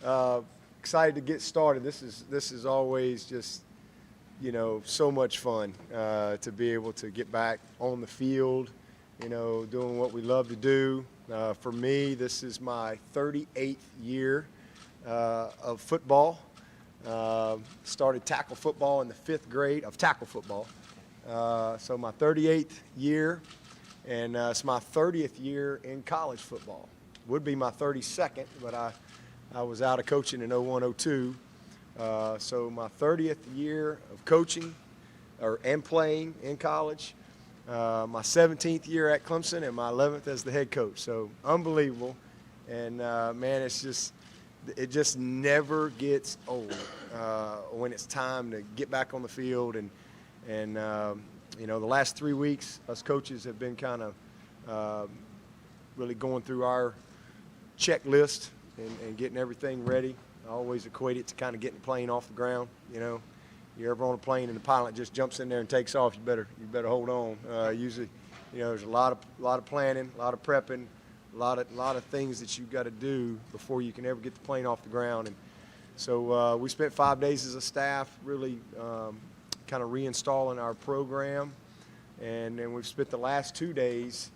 Excited to get started. This is always just, so much fun to be able to get back on the field, doing what we love to do. For me, this is my 38th year of football. Started tackle football in the 5th grade of tackle football. So my 38th year, and it's my 30th year in college football. Would be my 32nd, but I was out of coaching in 01-02. So my 30th year of coaching and playing in college. My 17th year at Clemson and my 11th as the head coach. So unbelievable. And man, it just never gets old when it's time to get back on the field. And the last 3 weeks, us coaches have been kind of really going through our checklist and getting everything ready. I always equate it to kind of getting the plane off the ground. You're ever on a plane and the pilot just jumps in there and takes off, you better hold on. Usually, there's a lot of planning, a lot of prepping, a lot of things that you've got to do before you can ever get the plane off the ground. And so we spent 5 days as a staff really kind of reinstalling our program, and then we've spent the last 2 days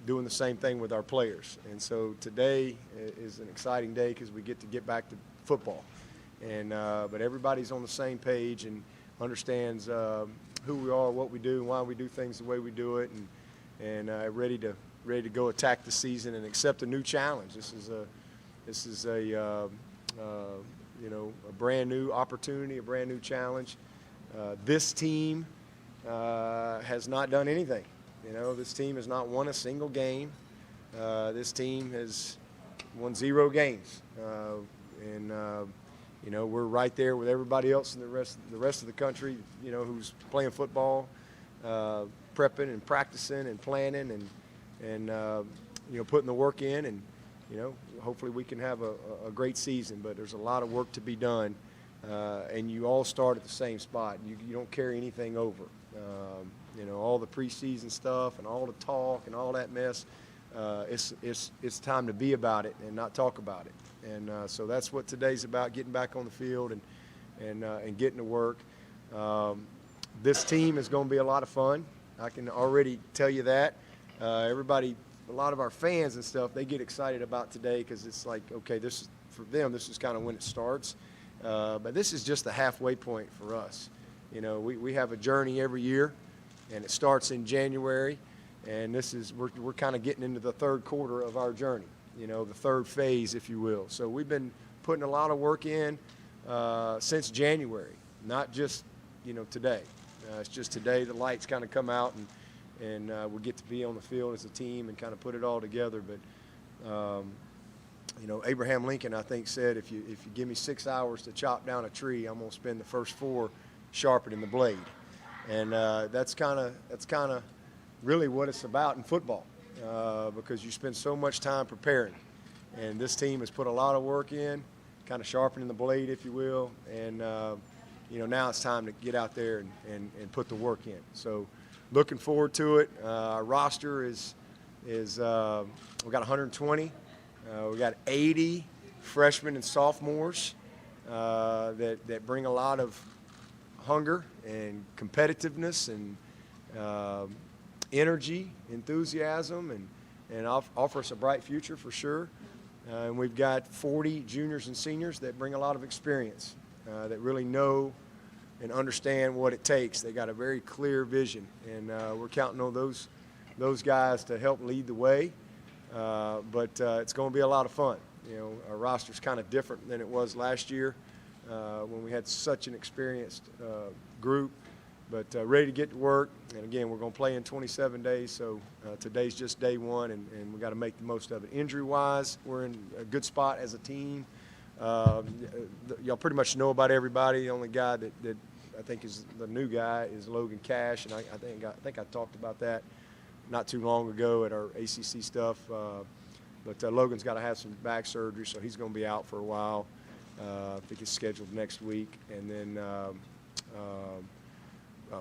doing the same thing with our players. And so today is an exciting day because we get to get back to football. And but everybody's on the same page and understands who we are, what we do, and why we do things the way we do it, and ready to go attack the season and accept a new challenge. This is a brand new opportunity, a brand new challenge. This team has not done anything. This team has not won a single game. This team has won 0 games, and we're right there with everybody else in the rest of the country. Who's playing football, prepping and practicing and planning and putting the work in, and hopefully we can have a great season. But there's a lot of work to be done, and you all start at the same spot. You don't carry anything over. All the preseason stuff and all the talk and all that mess. It's time to be about it and not talk about it. And so that's what today's about: getting back on the field and getting to work. This team is going to be a lot of fun. I can already tell you that. Everybody, a lot of our fans and stuff, they get excited about today because it's like, okay, this is for them. This is kind of when it starts. But this is just the halfway point for us. We have a journey every year, and it starts in January, and we're kind of getting into the third quarter of our journey, the third phase, if you will. So we've been putting a lot of work in since January, not just today. It's just today the lights kind of come out, and we get to be on the field as a team and kind of put it all together. But Abraham Lincoln, I think, said, if you give me 6 hours to chop down a tree, I'm going to spend the first 4 sharpening the blade. And that's kind of really what it's about in football, because you spend so much time preparing. And this team has put a lot of work in, kind of sharpening the blade, if you will. And now it's time to get out there and put the work in. So looking forward to it. Our roster is we got 120. We got 80 freshmen and sophomores that bring a lot of hunger and competitiveness and energy, enthusiasm, and offer us a bright future for sure. And we've got 40 juniors and seniors that bring a lot of experience, that really know and understand what it takes. They got a very clear vision, and we're counting on those guys to help lead the way. But it's going to be a lot of fun. Our roster's kind of different than it was last year when we had such an experienced group, but ready to get to work. And again, we're going to play in 27 days, so today's just day one, and we got to make the most of it. Injury-wise, we're in a good spot as a team. Y'all pretty much know about everybody. The only guy that I think is the new guy is Logan Cash, and I think I talked about that not too long ago at our ACC stuff. But Logan's got to have some back surgery, so he's going to be out for a while. I think it's scheduled next week. And then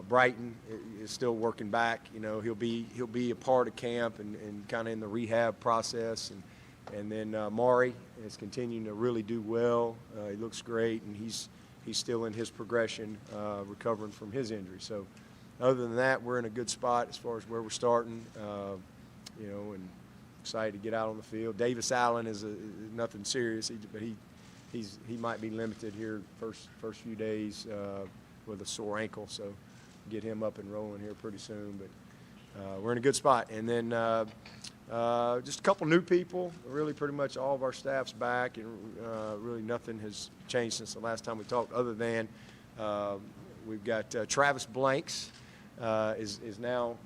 Brighton is still working back. He'll be a part of camp and kind of in the rehab process. And then Maury is continuing to really do well. He looks great, and he's still in his progression, recovering from his injury. So other than that, we're in a good spot as far as where we're starting, and excited to get out on the field. Davis Allen is nothing serious, but he might be limited here first few days with a sore ankle, so get him up and rolling here pretty soon. But we're in a good spot. And then just a couple new people. Really pretty much all of our staff's back, and really nothing has changed since the last time we talked, other than we've got Travis Blanks is now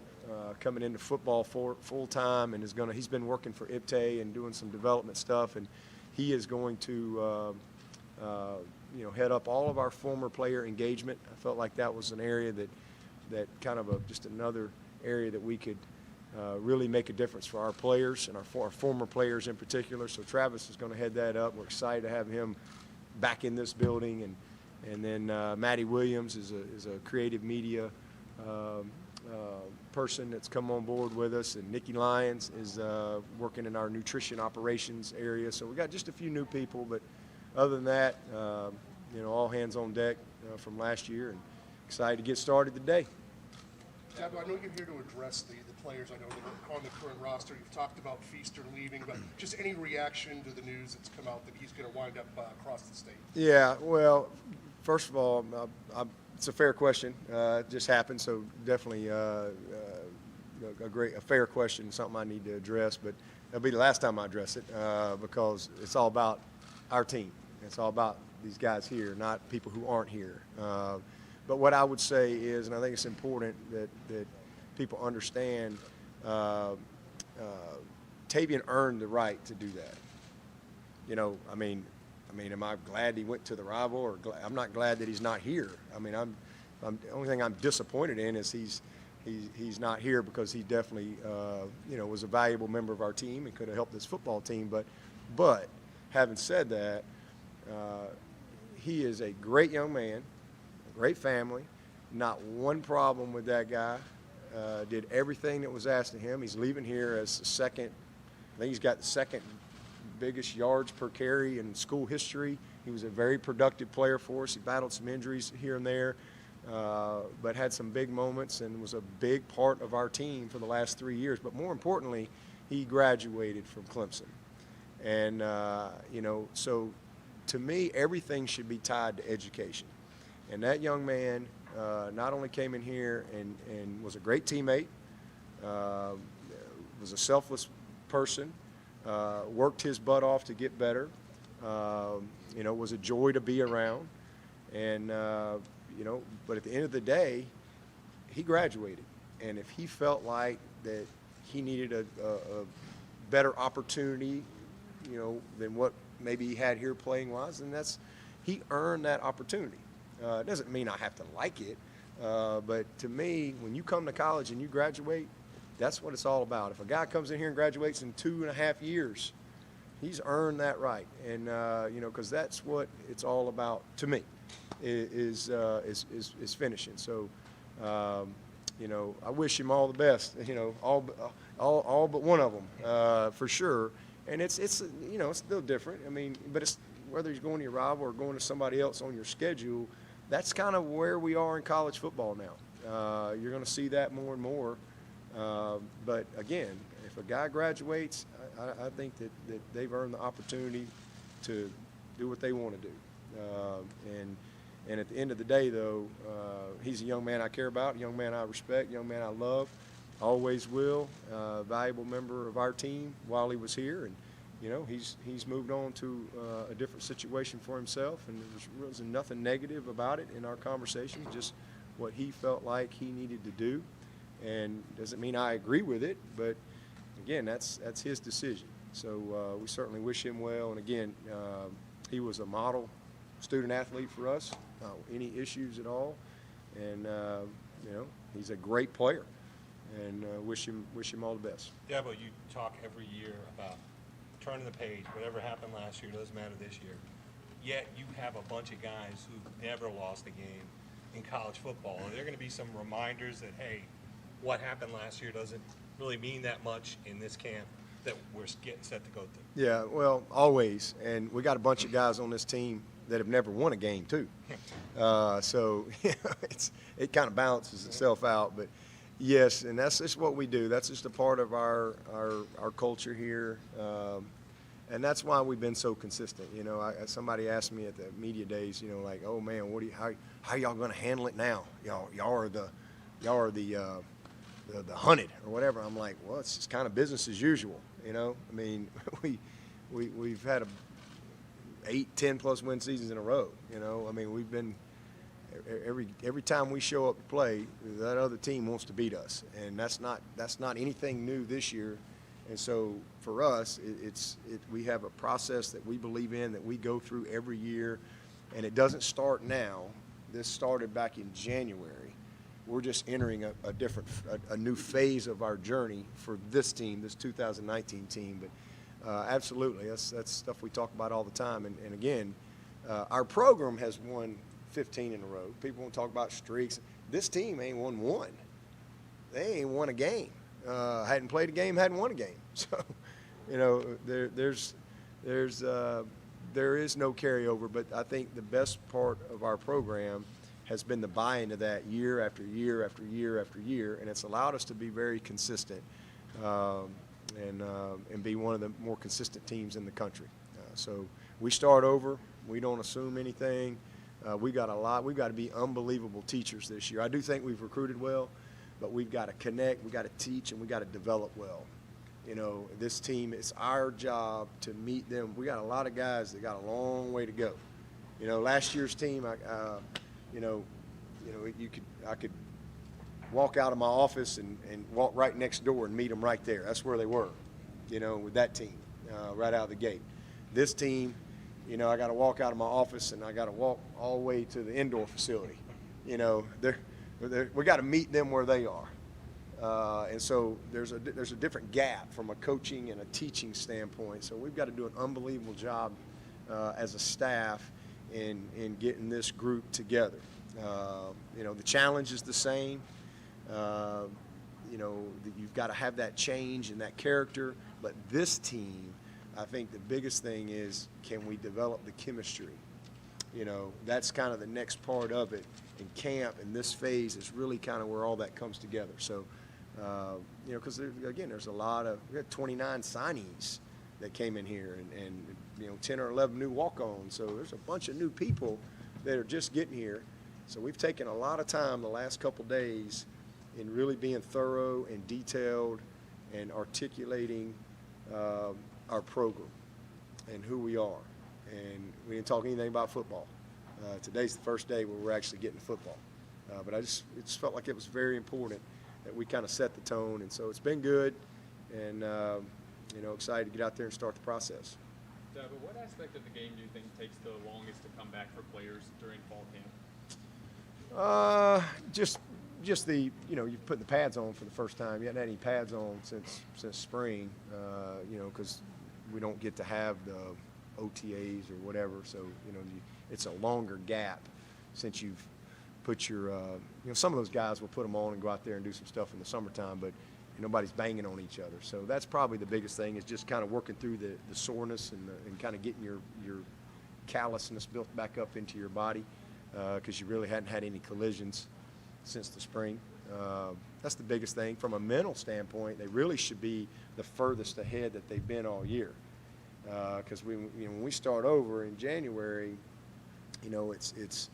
coming into football full time, and he's been working for IPTE and doing some development stuff, and he is going to head up all of our former player engagement. I felt like that was an area that kind of just another area that we could really make a difference for our players and our former players in particular. So Travis is going to head that up. We're excited to have him back in this building, and then Maddie Williams is a creative media person that's come on board with us, and Nikki Lyons is working in our nutrition operations area. So we got just a few new people, but other than that, all hands on deck from last year, and excited to get started today. Dabo, I know you're here to address the players I know that are on the current roster. You've talked about Feaster leaving, but just any reaction to the news that's come out that he's going to wind up across the state? Yeah, well, first of all, it's a fair question. It just happened, so definitely a fair question, something I need to address. But it'll be the last time I address it because it's all about our team. It's all about these guys here, not people who aren't here. But what I would say is, and I think it's important that people understand, Tavian earned the right to do that. I mean, am I glad he went to the rival, or I'm not glad that he's not here? I mean, the only thing I'm disappointed in is he's not here, because he definitely was a valuable member of our team and could have helped this football team. But having said that, he is a great young man, a great family, not one problem with that guy. Did everything that was asked of him. He's leaving here as the second. I think he's got the second biggest yards per carry in school history. He was a very productive player for us. He battled some injuries here and there, but had some big moments and was a big part of our team for the last 3 years. But more importantly, he graduated from Clemson. And, so to me, everything should be tied to education. And that young man not only came in here and was a great teammate, was a selfless person, worked his butt off to get better, was a joy to be around. And, but at the end of the day, he graduated. And if he felt like that he needed a better opportunity, than what maybe he had here playing wise, and he earned that opportunity. It doesn't mean I have to like it, but to me, when you come to college and you graduate, that's what it's all about. If a guy comes in here and graduates in 2.5 years, he's earned that right, and because that's what it's all about to me, is finishing. So, I wish him all the best. All but one of them, for sure. And it's still different. I mean, but it's whether he's going to your rival or going to somebody else on your schedule. That's kind of where we are in college football now. You're going to see that more and more. But again, if a guy graduates, I think that they've earned the opportunity to do what they want to do. And at the end of the day, though, he's a young man I care about, a young man I respect, a young man I love. Always will. Valuable member of our team while he was here, and he's moved on to a different situation for himself, and there was nothing negative about it in our conversation, just what he felt like he needed to do. And doesn't mean I agree with it, but again, that's his decision. So we certainly wish him well. And again, he was a model student athlete for us, not any issues at all, and he's a great player. And wish him all the best. Yeah, but you talk every year about turning the page. Whatever happened last year doesn't matter this year. Yet you have a bunch of guys who never lost a game in college football. Are there going to be some reminders that, hey, what happened last year doesn't really mean that much in this camp? that we're getting set to go through. Yeah, well, always. And we got a bunch of guys on this team that have never won a game, too. So it kind of balances itself out. But, yes, and that's just what we do. That's just a part of our culture here. And that's why we've been so consistent. You know, somebody asked me at the media days, you know, like, oh, man, how y'all going to handle it now? Y'all are the hunted or whatever. I'm like, well, it's just kind of business as usual. You know, I mean, we've had 8-10+ win seasons in a row. You know, I mean, we've been every time we show up to play, that other team wants to beat us, and that's not anything new this year. And so for us, we have a process that we believe in, that we go through every year, and it doesn't start now. This started back in January. We're just entering a new phase of our journey for this team, this 2019 team. But absolutely, that's stuff we talk about all the time. And again, our program has won 15 in a row. People won't talk about streaks. This team ain't won one. They ain't won a game. Hadn't played a game, hadn't won a game. So, you know, there is no carryover. But I think the best part of our program has been the buy-in to that year after year after year after year, and it's allowed us to be very consistent and be one of the more consistent teams in the country. So we start over. We don't assume anything. We've got to be unbelievable teachers this year. I do think we've recruited well, but we've got to connect, we've got to teach, and we've got to develop well. You know, this team, it's our job to meet them. We got a lot of guys that got a long way to go. You know, last year's team, I could walk out of my office and walk right next door and meet them right there. That's where they were, you know, with that team, right out of the gate. This team, you know, I got to walk out of my office and I got to walk all the way to the indoor facility. You know, we got to meet them where they are. And so there's a different gap from a coaching and a teaching standpoint. So we've got to do an unbelievable job as a staff in getting this group together. You know, the challenge is the same. You know, you've got to have that change and that character. But this team, I think the biggest thing is, can we develop the chemistry? You know, that's kind of the next part of it. In camp, and this phase is really kind of where all that comes together. So, you know, because there's we had 29 signees that came in here, and you know, 10 or 11 new walk-ons. So there's a bunch of new people that are just getting here. So we've taken a lot of time the last couple days in really being thorough and detailed and articulating our program and who we are. And we didn't talk anything about football. Today's the first day where we're actually getting to football. But it just felt like it was very important that we kind of set the tone. And so it's been good, and you know, excited to get out there and start the process. But what aspect of the game do you think takes the longest to come back for players during fall camp? Just the, you know, you're putting the pads on for the first time. You haven't had any pads on since spring, you know, because we don't get to have the OTAs or whatever. So, you know, it's a longer gap since you've put your, you know, some of those guys will put them on and go out there and do some stuff in the summertime, but nobody's banging on each other. So that's probably the biggest thing, is just kind of working through the soreness and kind of getting your callousness built back up into your body, because you really hadn't had any collisions since the spring. That's the biggest thing. From a mental standpoint, they really should be the furthest ahead that they've been all year. Because when we start over in January, you know, it's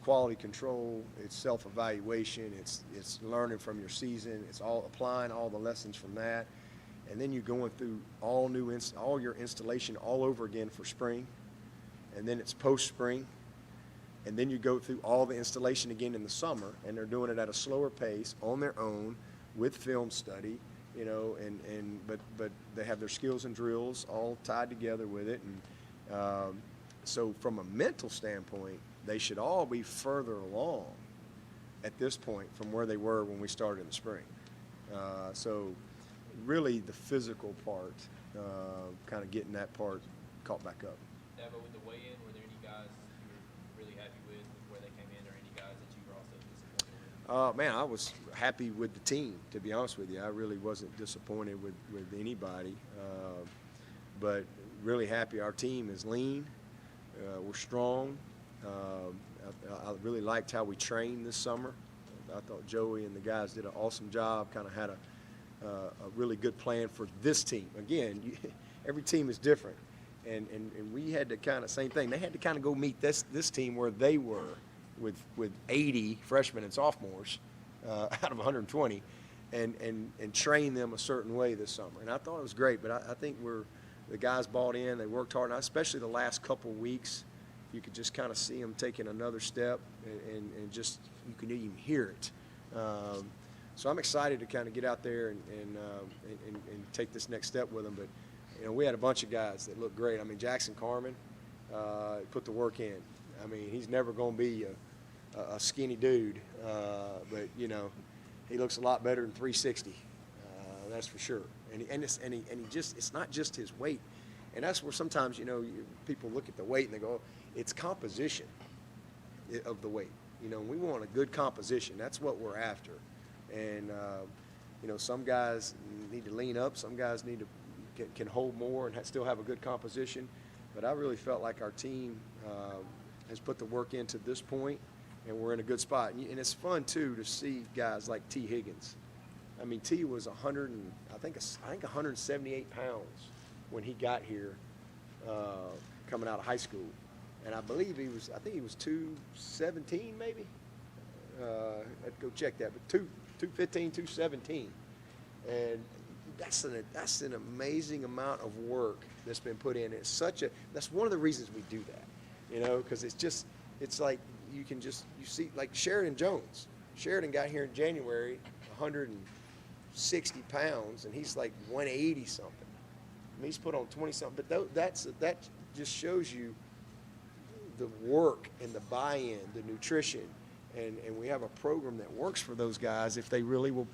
quality control, it's self-evaluation, it's learning from your season, it's all applying all the lessons from that, and then you're going through all your installation all over again for spring, and then it's post-spring, and then you go through all the installation again in the summer, and they're doing it at a slower pace on their own with film study, you know, but they have their skills and drills all tied together with it, and so from a mental standpoint, they should all be further along at this point from where they were when we started in the spring. So really the physical part, kind of getting that part caught back up. Yeah, but with the weigh-in, were there any guys you were really happy with where they came in, or any guys that you were also disappointed Man, I was happy with the team, to be honest with you. I really wasn't disappointed with anybody, but really happy. Our team is lean. We're strong. I really liked how we trained this summer. I thought Joey and the guys did an awesome job, kind of had a really good plan for this team. Again, every team is different, and we had to kind of, same thing, they had to kind of go meet this team where they were with 80 freshmen and sophomores out of 120 and train them a certain way this summer. And I thought it was great, but I think the guys bought in, they worked hard, and especially the last couple weeks, you could just kind of see them taking another step, and just, you can even hear it. So I'm excited to kind of get out there and take this next step with them. But, you know, we had a bunch of guys that looked great. I mean, Jackson Carmen put the work in. I mean, he's never going to be a skinny dude, but, you know, he looks a lot better than 360. That's for sure. And he just, it's not just his weight. And that's where sometimes, you know, people look at the weight and they go, it's composition of the weight. You know, we want a good composition. That's what we're after. And, you know, some guys need to lean up. Some guys need to can hold more and still have a good composition. But I really felt like our team has put the work into this point, and we're in a good spot. And it's fun, too, to see guys like T. Higgins. I mean, T was 178 pounds when he got here coming out of high school. And I believe I think he was 217 maybe. I'd go check that, but 215, 217. And that's an amazing amount of work that's been put in. That's one of the reasons we do that, you know, because it's like you see, like Sheridan Jones. Sheridan got here in January, 160 pounds, and he's like 180 something. I mean, he's put on 20 something, but that just shows you the work and the buy-in, the nutrition, and we have a program that works for those guys if they will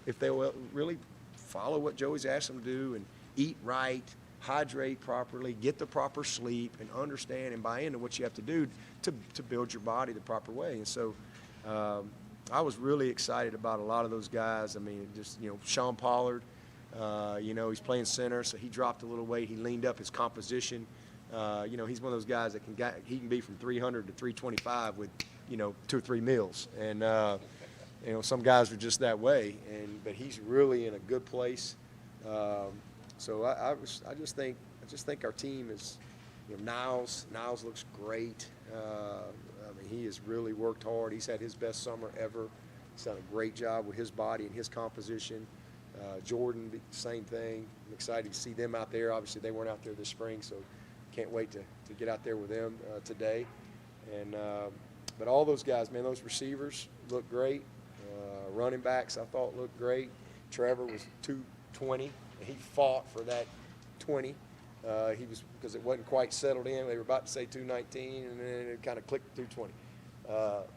really follow what Joey's asked them to do and eat right, hydrate properly, get the proper sleep, and understand and buy into what you have to do to build your body the proper way. And so I was really excited about a lot of those guys. I mean, just, you know, Sean Pollard, you know, he's playing center, so he dropped a little weight. He leaned up his composition. You know, he's one of those guys that he can be from 300 to 325 with, you know, 2 or 3 meals. And, you know, some guys are just that way. But he's really in a good place. So I just think our team is, you know, Niles looks great. I mean, he has really worked hard. He's had his best summer ever. He's done a great job with his body and his composition. Jordan, same thing. I'm excited to see them out there. Obviously, they weren't out there this spring, so can't wait to get out there with them today. And but all those guys, man, those receivers look great. Running backs, I thought, looked great. Trevor was 220, and he fought for that 20. He was, because it wasn't quite settled in. They were about to say 219, and then it kind of clicked 220.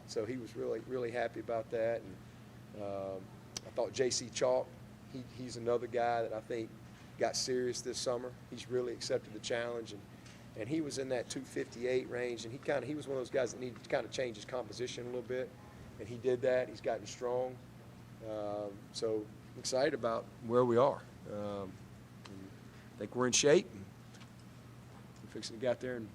So he was really, really happy about that. And I thought J.C. Chalk, he's another guy that I think got serious this summer. He's really accepted the challenge, and he was in that 258 range, and he was one of those guys that needed to kind of change his composition a little bit, and he did that. He's gotten strong. So I'm excited about where we are. I think we're in shape. We're fixing to get out there and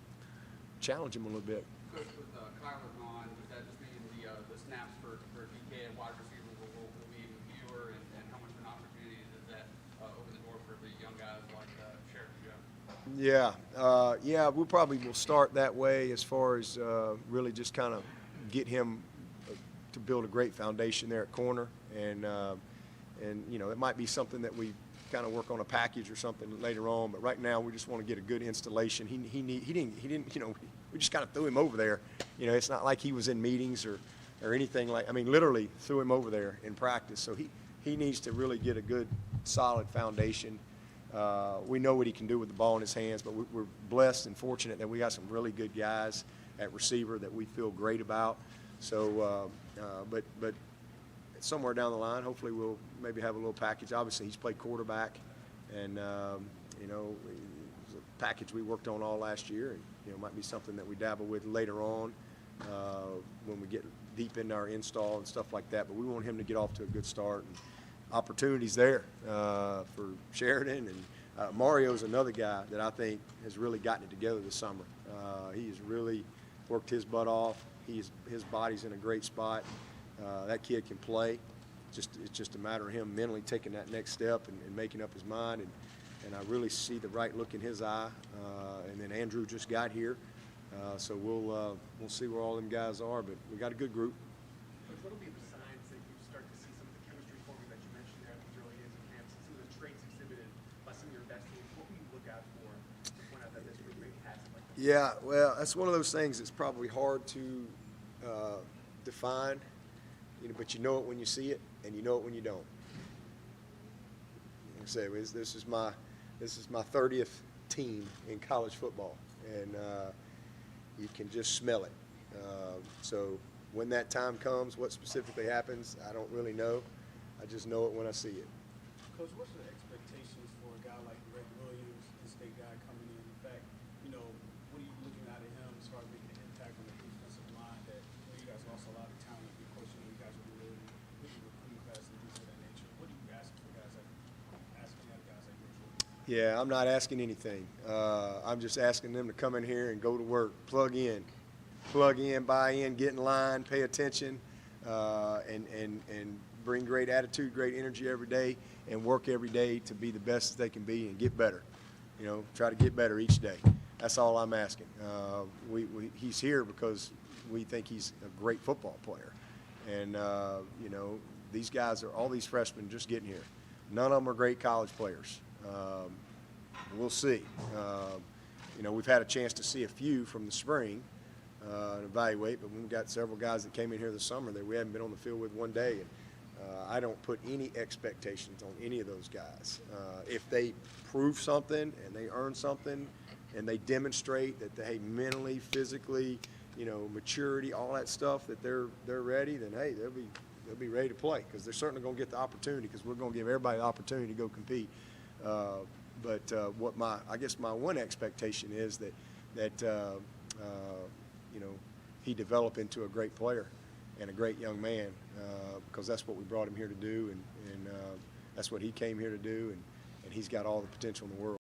challenge him a little bit. Coach, with Kyler gone, does that just mean the snaps for DK and wide receivers will be even fewer, and how much of an opportunity does that open the door for the young guys like Sheridan Jones? Yeah, we probably will start that way as far as really just kind of get him to build a great foundation there at corner, and you know, it might be something that we kind of work on a package or something later on, but right now we just want to get a good installation. He didn't, you know, we just kind of threw him over there. You know, it's not like he was in meetings or anything like, I mean, literally threw him over there in practice. So he needs to really get a good, solid foundation. We know what he can do with the ball in his hands, but we're blessed and fortunate that we got some really good guys at receiver that we feel great about. So, but somewhere down the line, hopefully we'll maybe have a little package. Obviously, he's played quarterback, and you know, it was a package we worked on all last year, and you know, might be something that we dabble with later on. when we get deep into our install and stuff like that. But we want him to get off to a good start. And opportunities there for Sheridan. And Mario's another guy that I think has really gotten it together this summer. He has really worked his butt off. His body's in a great spot. That kid can play. It's just a matter of him mentally taking that next step and making up his mind. And I really see the right look in his eye. And then Andrew just got here, so we'll see where all them guys are. But we got a good group. What'll be the signs that you start to see some of the chemistry forming that you mentioned there at these early days of camp, some of the traits exhibited by some of your best teams? What will you look out for to point out that this group maybe has it like that? Yeah, well, that's one of those things that's probably hard to define, but you know it when you see it, and you know it when you don't. Like I say, this is my 30th team in college football, and you can just smell it. So when that time comes, what specifically happens, I don't really know. I just know it when I see it. Coach, what's the expectations for a guy like Greg Williams, the state guy coming in? In fact, what are you looking out of him as far as making an impact on the defensive line that you guys lost a lot of talent? Of course, you guys will be really with the recruiting class and things of that nature. What are you asking for guys like Greg Williams? Yeah, I'm not asking anything. I'm just asking them to come in here and go to work, plug in, buy in, get in line, pay attention, and bring great attitude, great energy every day, and work every day to be the best they can be and get better. Try to get better each day. That's all I'm asking. He's here because we think he's a great football player. And, these guys all these freshmen just getting here. None of them are great college players. We'll see. We've had a chance to see a few from the spring and evaluate, but we've got several guys that came in here this summer that we haven't been on the field with one day. And I don't put any expectations on any of those guys. If they prove something and they earn something and they demonstrate that they mentally, physically, maturity, all that stuff, that they're ready, then hey, they'll be ready to play, because they're certainly going to get the opportunity, because we're going to give everybody the opportunity to go compete. But I guess my one expectation is that he develop into a great player and a great young man, because that's what we brought him here to do, and that's what he came here to do, and he's got all the potential in the world.